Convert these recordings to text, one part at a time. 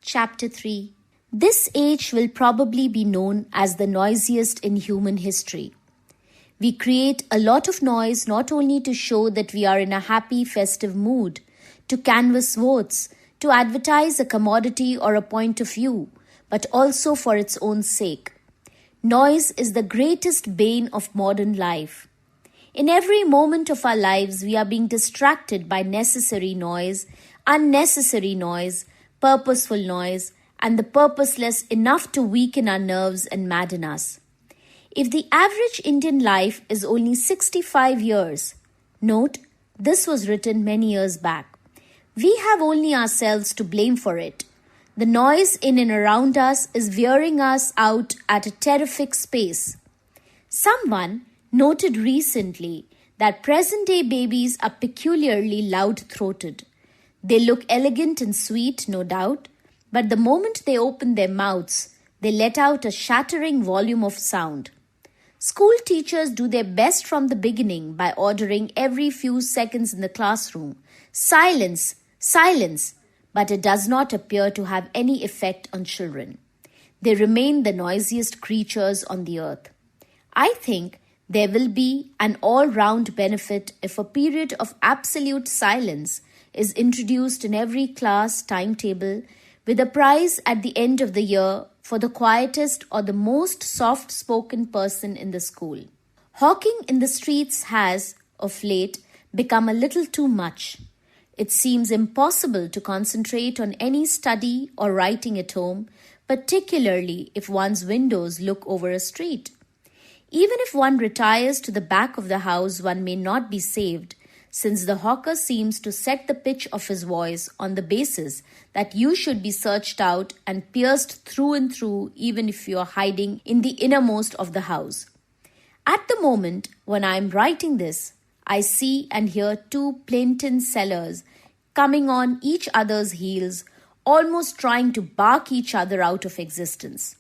Chapter 3. This age will probably be known as the noisiest in human history. We create a lot of noise not only to show that we are in a happy, festive mood, to canvass votes, to advertise a commodity or a point of view, but also for its own sake. Noise is the greatest bane of modern life. In every moment of our lives, we are being distracted by necessary noise, unnecessary noise, purposeful noise, and the purposeless enough to weaken our nerves and madden us. If the average Indian life is only 65 years, note, this was written many years back, we have only ourselves to blame for it. The noise in and around us is wearing us out at a terrific pace. Someone noted recently that present-day babies are peculiarly loud-throated. They look elegant and sweet, no doubt, but the moment they open their mouths, they let out a shattering volume of sound. School teachers do their best from the beginning by ordering every few seconds in the classroom, "Silence, silence," but it does not appear to have any effect on children. They remain the noisiest creatures on the earth. I think there will be an all-round benefit if a period of absolute silence is introduced in every class timetable with a prize at the end of the year for the quietest or the most soft-spoken person in the school. Hawking in the streets has, of late, become a little too much. It seems impossible to concentrate on any study or writing at home, particularly if one's windows look over a street. Even if one retires to the back of the house, one may not be saved, since the hawker seems to set the pitch of his voice on the basis that you should be searched out and pierced through and through even if you are hiding in the innermost of the house. At the moment when I am writing this, I see and hear two plaintive sellers coming on each other's heels, almost trying to bark each other out of existence.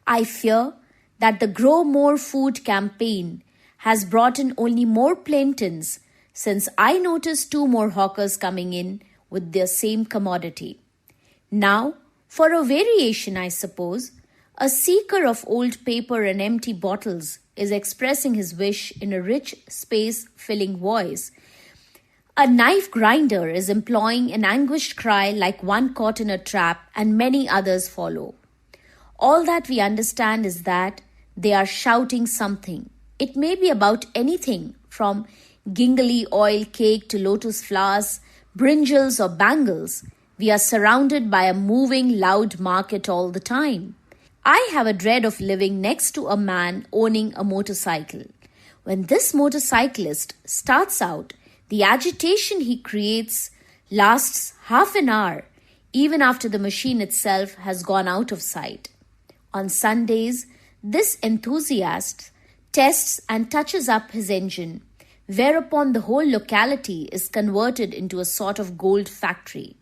I fear that the Grow More Food campaign has brought in only more plaintiffs, since I noticed two more hawkers coming in with their same commodity. Now, for a variation, I suppose, a seeker of old paper and empty bottles is expressing his wish in a rich, space-filling voice. A knife grinder is employing an anguished cry like one caught in a trap, and many others follow. All that we understand is that they are shouting something. It may be about anything from gingly oil cake to lotus flowers, brinjals or bangles. We are surrounded by a moving, loud market all the time. I have a dread of living next to a man owning a motorcycle. When this motorcyclist starts out, the agitation he creates lasts half an hour, even after the machine itself has gone out of sight. On Sundays, this enthusiast tests and touches up his engine, whereupon the whole locality is converted into a sort of gold factory.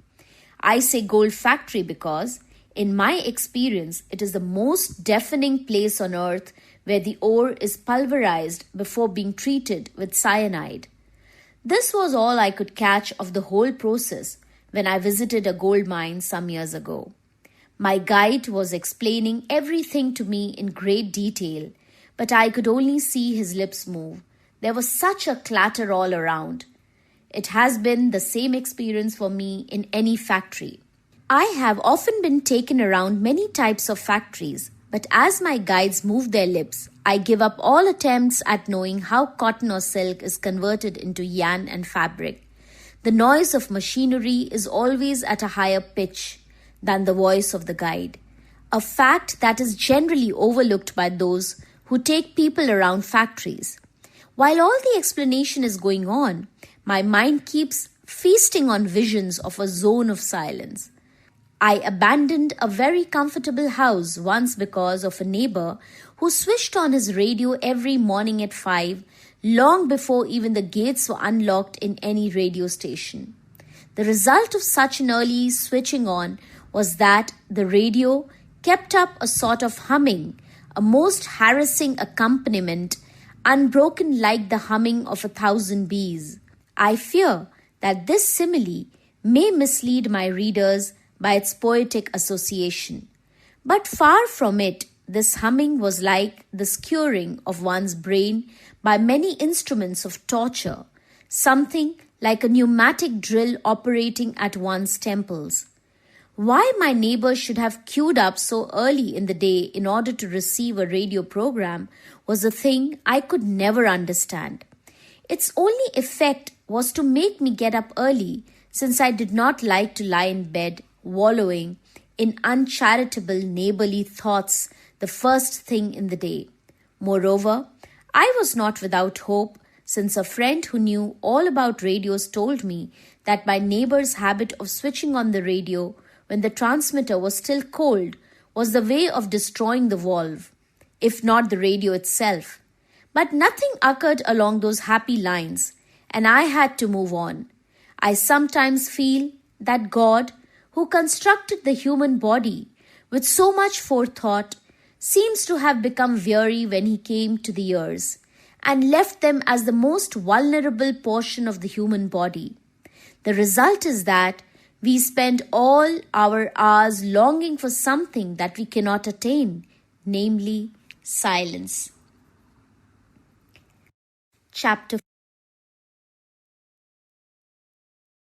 I say gold factory because, in my experience, it is the most deafening place on earth where the ore is pulverized before being treated with cyanide. This was all I could catch of the whole process when I visited a gold mine some years ago. My guide was explaining everything to me in great detail, but I could only see his lips move. There was such a clatter all around. It has been the same experience for me in any factory. I have often been taken around many types of factories, but as my guides move their lips, I give up all attempts at knowing how cotton or silk is converted into yarn and fabric. The noise of machinery is always at a higher pitch than the voice of the guide, a fact that is generally overlooked by those who take people around factories. While all the explanation is going on, my mind keeps feasting on visions of a zone of silence. I abandoned a very comfortable house once because of a neighbor who switched on his radio every morning at 5, long before even the gates were unlocked in any radio station. The result of such an early switching on was that the radio kept up a sort of humming, a most harassing accompaniment, unbroken like the humming of 1,000 bees. I fear that this simile may mislead my readers by its poetic association. But far from it, this humming was like the skewering of one's brain by many instruments of torture, something like a pneumatic drill operating at one's temples. Why my neighbor should have queued up so early in the day in order to receive a radio program was a thing I could never understand. Its only effect was to make me get up early, since I did not like to lie in bed wallowing in uncharitable neighborly thoughts the first thing in the day. Moreover, I was not without hope, since a friend who knew all about radios told me that my neighbor's habit of switching on the radio when the transmitter was still cold was the way of destroying the valve, if not the radio itself. But nothing occurred along those happy lines, and I had to move on. I sometimes feel that God, who constructed the human body with so much forethought, seems to have become weary when he came to the ears, and left them as the most vulnerable portion of the human body. The result is that we spend all our hours longing for something that we cannot attain, namely silence. Chapter